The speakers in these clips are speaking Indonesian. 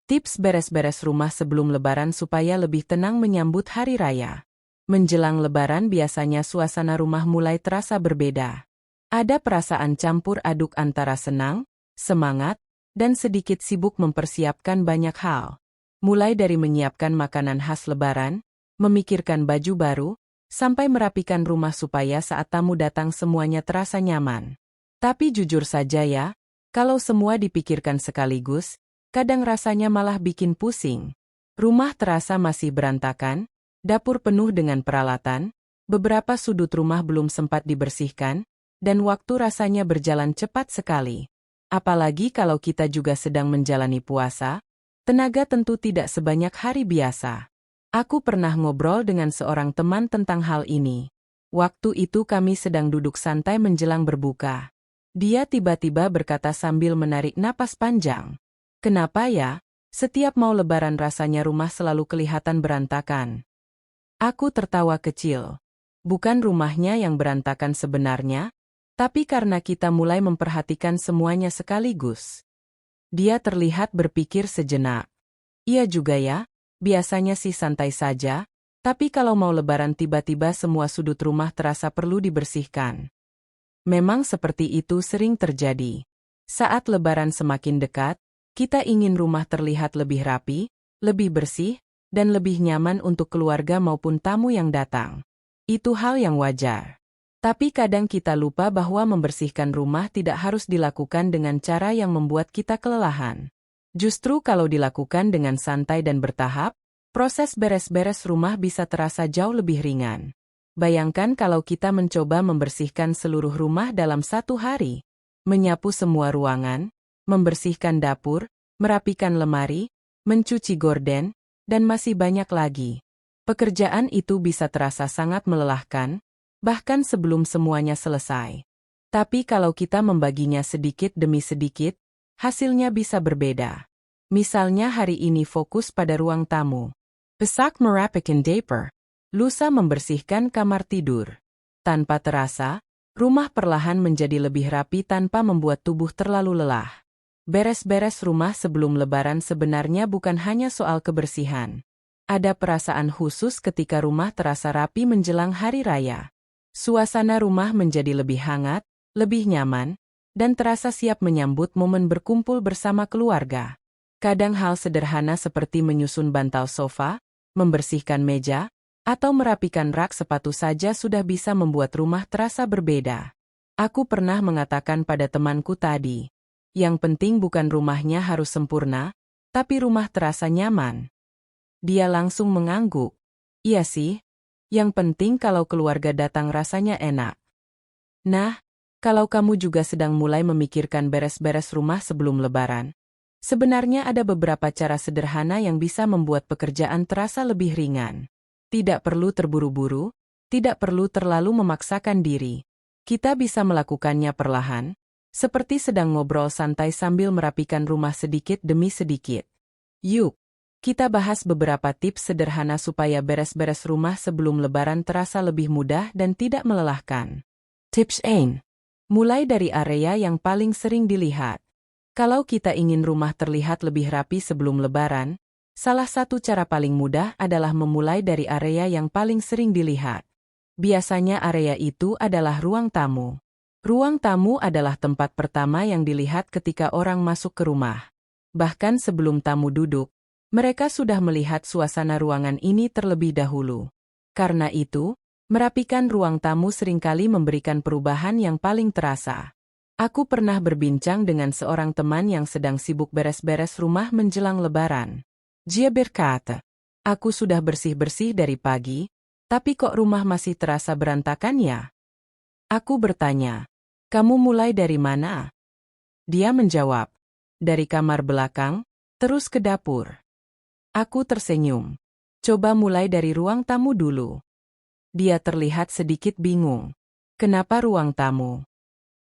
Tips beres-beres rumah sebelum Lebaran supaya lebih tenang menyambut Hari Raya. Menjelang Lebaran biasanya suasana rumah mulai terasa berbeda. Ada perasaan campur aduk antara senang, semangat, dan sedikit sibuk mempersiapkan banyak hal. Mulai dari menyiapkan makanan khas Lebaran, memikirkan baju baru, sampai merapikan rumah supaya saat tamu datang semuanya terasa nyaman. Tapi jujur saja ya, kalau semua dipikirkan sekaligus, kadang rasanya malah bikin pusing. Rumah terasa masih berantakan, dapur penuh dengan peralatan, beberapa sudut rumah belum sempat dibersihkan, dan waktu rasanya berjalan cepat sekali. Apalagi kalau kita juga sedang menjalani puasa, tenaga tentu tidak sebanyak hari biasa. Aku pernah ngobrol dengan seorang teman tentang hal ini. Waktu itu kami sedang duduk santai menjelang berbuka. Dia tiba-tiba berkata sambil menarik napas panjang. Kenapa ya? Setiap mau Lebaran rasanya rumah selalu kelihatan berantakan. Aku tertawa kecil. Bukan rumahnya yang berantakan sebenarnya, tapi karena kita mulai memperhatikan semuanya sekaligus. Dia terlihat berpikir sejenak. Iya juga ya, biasanya sih santai saja, tapi kalau mau Lebaran tiba-tiba semua sudut rumah terasa perlu dibersihkan. Memang seperti itu sering terjadi. Saat Lebaran semakin dekat, kita ingin rumah terlihat lebih rapi, lebih bersih, dan lebih nyaman untuk keluarga maupun tamu yang datang. Itu hal yang wajar. Tapi kadang kita lupa bahwa membersihkan rumah tidak harus dilakukan dengan cara yang membuat kita kelelahan. Justru kalau dilakukan dengan santai dan bertahap, proses beres-beres rumah bisa terasa jauh lebih ringan. Bayangkan kalau kita mencoba membersihkan seluruh rumah dalam satu hari. Menyapu semua ruangan, membersihkan dapur, merapikan lemari, mencuci gorden, dan masih banyak lagi. Pekerjaan itu bisa terasa sangat melelahkan, bahkan sebelum semuanya selesai. Tapi kalau kita membaginya sedikit demi sedikit, hasilnya bisa berbeda. Misalnya hari ini fokus pada ruang tamu. Besok merapikan dapur. Lusa membersihkan kamar tidur. Tanpa terasa, rumah perlahan menjadi lebih rapi tanpa membuat tubuh terlalu lelah. Beres-beres rumah sebelum Lebaran sebenarnya bukan hanya soal kebersihan. Ada perasaan khusus ketika rumah terasa rapi menjelang Hari Raya. Suasana rumah menjadi lebih hangat, lebih nyaman, dan terasa siap menyambut momen berkumpul bersama keluarga. Kadang hal sederhana seperti menyusun bantal sofa, membersihkan meja, atau merapikan rak sepatu saja sudah bisa membuat rumah terasa berbeda. Aku pernah mengatakan pada temanku tadi, yang penting bukan rumahnya harus sempurna, tapi rumah terasa nyaman. Dia langsung mengangguk. Iya sih, yang penting kalau keluarga datang rasanya enak. Nah, kalau kamu juga sedang mulai memikirkan beres-beres rumah sebelum Lebaran, sebenarnya ada beberapa cara sederhana yang bisa membuat pekerjaan terasa lebih ringan. Tidak perlu terburu-buru, tidak perlu terlalu memaksakan diri. Kita bisa melakukannya perlahan, seperti sedang ngobrol santai sambil merapikan rumah sedikit demi sedikit. Yuk, kita bahas beberapa tips sederhana supaya beres-beres rumah sebelum Lebaran terasa lebih mudah dan tidak melelahkan. Tips 1. Mulai dari area yang paling sering dilihat. Kalau kita ingin rumah terlihat lebih rapi sebelum Lebaran, salah satu cara paling mudah adalah memulai dari area yang paling sering dilihat. Biasanya area itu adalah ruang tamu. Ruang tamu adalah tempat pertama yang dilihat ketika orang masuk ke rumah. Bahkan sebelum tamu duduk, mereka sudah melihat suasana ruangan ini terlebih dahulu. Karena itu, merapikan ruang tamu seringkali memberikan perubahan yang paling terasa. Aku pernah berbincang dengan seorang teman yang sedang sibuk beres-beres rumah menjelang Lebaran. Dia berkata, "Aku sudah bersih-bersih dari pagi, tapi kok rumah masih terasa berantakan ya?" Aku bertanya, "Kamu mulai dari mana?" Dia menjawab, "Dari kamar belakang, terus ke dapur." Aku tersenyum. "Coba mulai dari ruang tamu dulu." Dia terlihat sedikit bingung. "Kenapa ruang tamu?"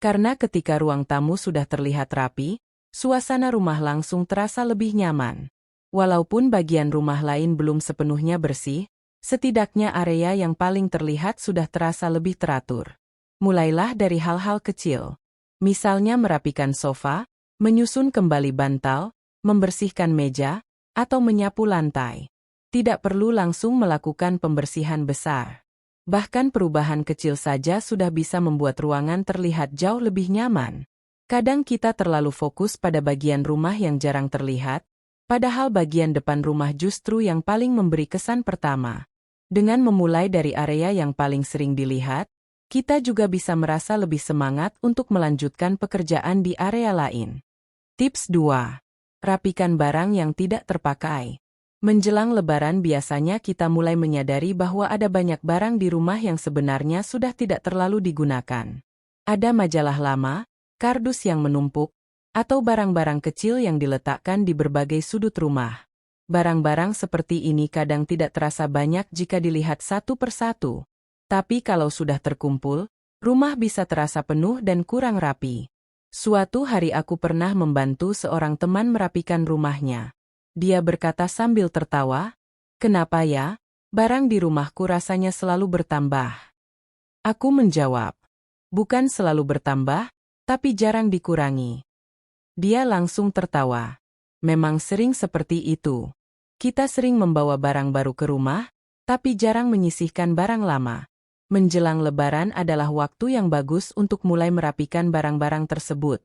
Karena ketika ruang tamu sudah terlihat rapi, suasana rumah langsung terasa lebih nyaman. Walaupun bagian rumah lain belum sepenuhnya bersih, setidaknya area yang paling terlihat sudah terasa lebih teratur. Mulailah dari hal-hal kecil. Misalnya merapikan sofa, menyusun kembali bantal, membersihkan meja, atau menyapu lantai. Tidak perlu langsung melakukan pembersihan besar. Bahkan perubahan kecil saja sudah bisa membuat ruangan terlihat jauh lebih nyaman. Kadang kita terlalu fokus pada bagian rumah yang jarang terlihat, padahal bagian depan rumah justru yang paling memberi kesan pertama. Dengan memulai dari area yang paling sering dilihat, kita juga bisa merasa lebih semangat untuk melanjutkan pekerjaan di area lain. Tips 2. Rapikan barang yang tidak terpakai. Menjelang Lebaran biasanya kita mulai menyadari bahwa ada banyak barang di rumah yang sebenarnya sudah tidak terlalu digunakan. Ada majalah lama, kardus yang menumpuk, atau barang-barang kecil yang diletakkan di berbagai sudut rumah. Barang-barang seperti ini kadang tidak terasa banyak jika dilihat satu persatu. Tapi kalau sudah terkumpul, rumah bisa terasa penuh dan kurang rapi. Suatu hari aku pernah membantu seorang teman merapikan rumahnya. Dia berkata sambil tertawa, "Kenapa ya? Barang di rumahku rasanya selalu bertambah." Aku menjawab, "Bukan selalu bertambah, tapi jarang dikurangi." Dia langsung tertawa. Memang sering seperti itu. Kita sering membawa barang baru ke rumah, tapi jarang menyisihkan barang lama. Menjelang Lebaran adalah waktu yang bagus untuk mulai merapikan barang-barang tersebut.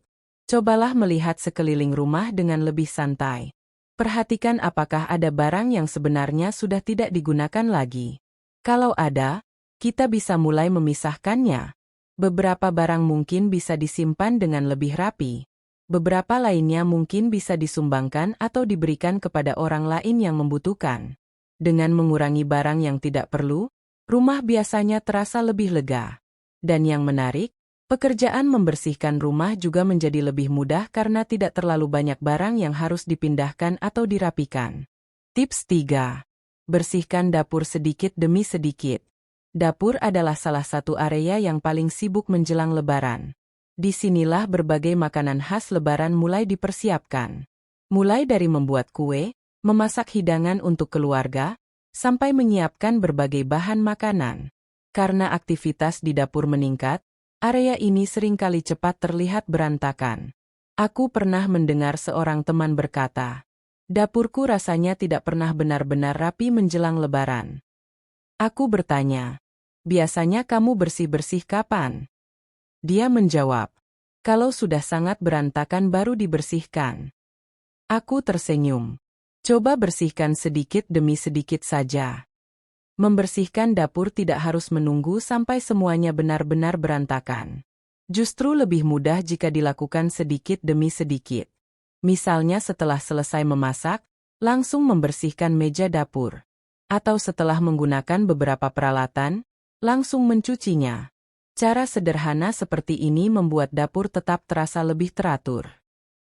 Cobalah melihat sekeliling rumah dengan lebih santai. Perhatikan apakah ada barang yang sebenarnya sudah tidak digunakan lagi. Kalau ada, kita bisa mulai memisahkannya. Beberapa barang mungkin bisa disimpan dengan lebih rapi. Beberapa lainnya mungkin bisa disumbangkan atau diberikan kepada orang lain yang membutuhkan. Dengan mengurangi barang yang tidak perlu, rumah biasanya terasa lebih lega. Dan yang menarik, pekerjaan membersihkan rumah juga menjadi lebih mudah karena tidak terlalu banyak barang yang harus dipindahkan atau dirapikan. Tips 3. Bersihkan dapur sedikit demi sedikit. Dapur adalah salah satu area yang paling sibuk menjelang Lebaran. Disinilah berbagai makanan khas Lebaran mulai dipersiapkan. Mulai dari membuat kue, memasak hidangan untuk keluarga, sampai menyiapkan berbagai bahan makanan. Karena aktivitas di dapur meningkat, area ini seringkali cepat terlihat berantakan. Aku pernah mendengar seorang teman berkata, "Dapurku rasanya tidak pernah benar-benar rapi menjelang Lebaran." Aku bertanya, "Biasanya kamu bersih-bersih kapan?" Dia menjawab, "Kalau sudah sangat berantakan baru dibersihkan." Aku tersenyum. Coba bersihkan sedikit demi sedikit saja. Membersihkan dapur tidak harus menunggu sampai semuanya benar-benar berantakan. Justru lebih mudah jika dilakukan sedikit demi sedikit. Misalnya setelah selesai memasak, langsung membersihkan meja dapur. Atau setelah menggunakan beberapa peralatan, langsung mencucinya. Cara sederhana seperti ini membuat dapur tetap terasa lebih teratur.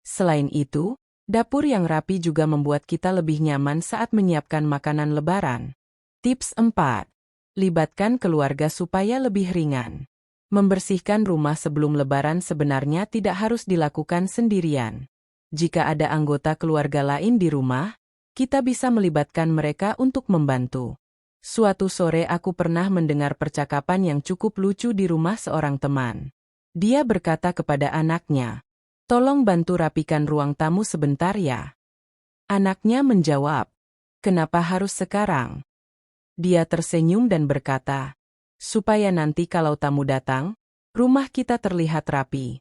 Selain itu, dapur yang rapi juga membuat kita lebih nyaman saat menyiapkan makanan Lebaran. Tips 4. Libatkan keluarga supaya lebih ringan. Membersihkan rumah sebelum Lebaran sebenarnya tidak harus dilakukan sendirian. Jika ada anggota keluarga lain di rumah, kita bisa melibatkan mereka untuk membantu. Suatu sore aku pernah mendengar percakapan yang cukup lucu di rumah seorang teman. Dia berkata kepada anaknya, "Tolong bantu rapikan ruang tamu sebentar ya." Anaknya menjawab, "Kenapa harus sekarang?" Dia tersenyum dan berkata, "Supaya nanti kalau tamu datang, rumah kita terlihat rapi."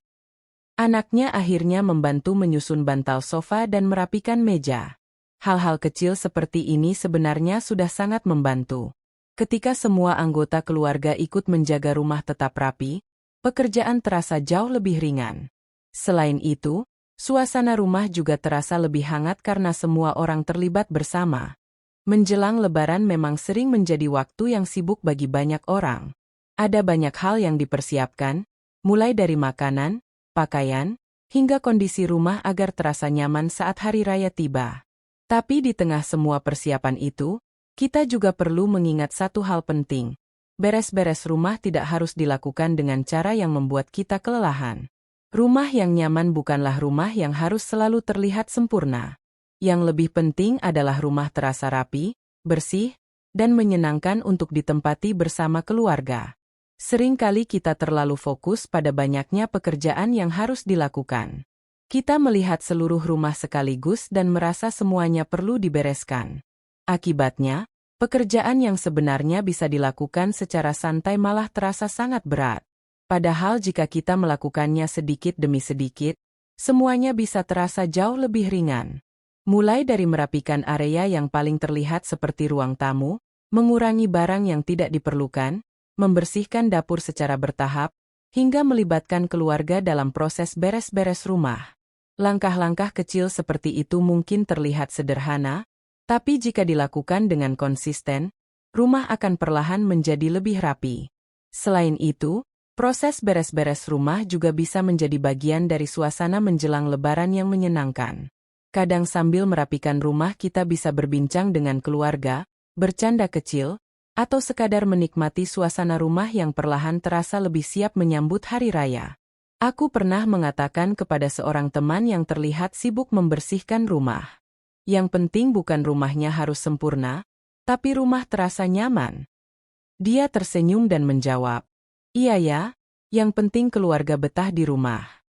Anaknya akhirnya membantu menyusun bantal sofa dan merapikan meja. Hal-hal kecil seperti ini sebenarnya sudah sangat membantu. Ketika semua anggota keluarga ikut menjaga rumah tetap rapi, pekerjaan terasa jauh lebih ringan. Selain itu, suasana rumah juga terasa lebih hangat karena semua orang terlibat bersama. Menjelang Lebaran memang sering menjadi waktu yang sibuk bagi banyak orang. Ada banyak hal yang dipersiapkan, mulai dari makanan, pakaian, hingga kondisi rumah agar terasa nyaman saat hari raya tiba. Tapi di tengah semua persiapan itu, kita juga perlu mengingat satu hal penting. Beres-beres rumah tidak harus dilakukan dengan cara yang membuat kita kelelahan. Rumah yang nyaman bukanlah rumah yang harus selalu terlihat sempurna. Yang lebih penting adalah rumah terasa rapi, bersih, dan menyenangkan untuk ditempati bersama keluarga. Seringkali kita terlalu fokus pada banyaknya pekerjaan yang harus dilakukan. Kita melihat seluruh rumah sekaligus dan merasa semuanya perlu dibereskan. Akibatnya, pekerjaan yang sebenarnya bisa dilakukan secara santai malah terasa sangat berat. Padahal jika kita melakukannya sedikit demi sedikit, semuanya bisa terasa jauh lebih ringan. Mulai dari merapikan area yang paling terlihat seperti ruang tamu, mengurangi barang yang tidak diperlukan, membersihkan dapur secara bertahap, hingga melibatkan keluarga dalam proses beres-beres rumah. Langkah-langkah kecil seperti itu mungkin terlihat sederhana, tapi jika dilakukan dengan konsisten, rumah akan perlahan menjadi lebih rapi. Selain itu, proses beres-beres rumah juga bisa menjadi bagian dari suasana menjelang Lebaran yang menyenangkan. Kadang sambil merapikan rumah kita bisa berbincang dengan keluarga, bercanda kecil, atau sekadar menikmati suasana rumah yang perlahan terasa lebih siap menyambut hari raya. Aku pernah mengatakan kepada seorang teman yang terlihat sibuk membersihkan rumah. Yang penting bukan rumahnya harus sempurna, tapi rumah terasa nyaman. Dia tersenyum dan menjawab, "Iya ya, yang penting keluarga betah di rumah."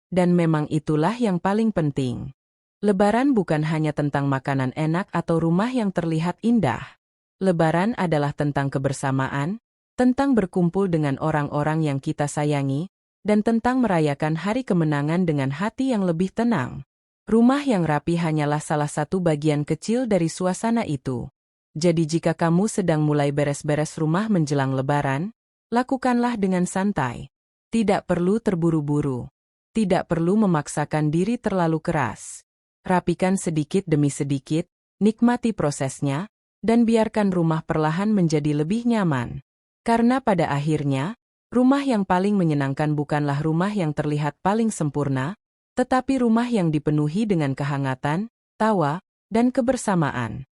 Dan memang itulah yang paling penting. Lebaran bukan hanya tentang makanan enak atau rumah yang terlihat indah. Lebaran adalah tentang kebersamaan, tentang berkumpul dengan orang-orang yang kita sayangi, dan tentang merayakan hari kemenangan dengan hati yang lebih tenang. Rumah yang rapi hanyalah salah satu bagian kecil dari suasana itu. Jadi jika kamu sedang mulai beres-beres rumah menjelang Lebaran, lakukanlah dengan santai. Tidak perlu terburu-buru. Tidak perlu memaksakan diri terlalu keras. Rapikan sedikit demi sedikit, nikmati prosesnya, dan biarkan rumah perlahan menjadi lebih nyaman. Karena pada akhirnya, rumah yang paling menyenangkan bukanlah rumah yang terlihat paling sempurna, tetapi rumah yang dipenuhi dengan kehangatan, tawa, dan kebersamaan.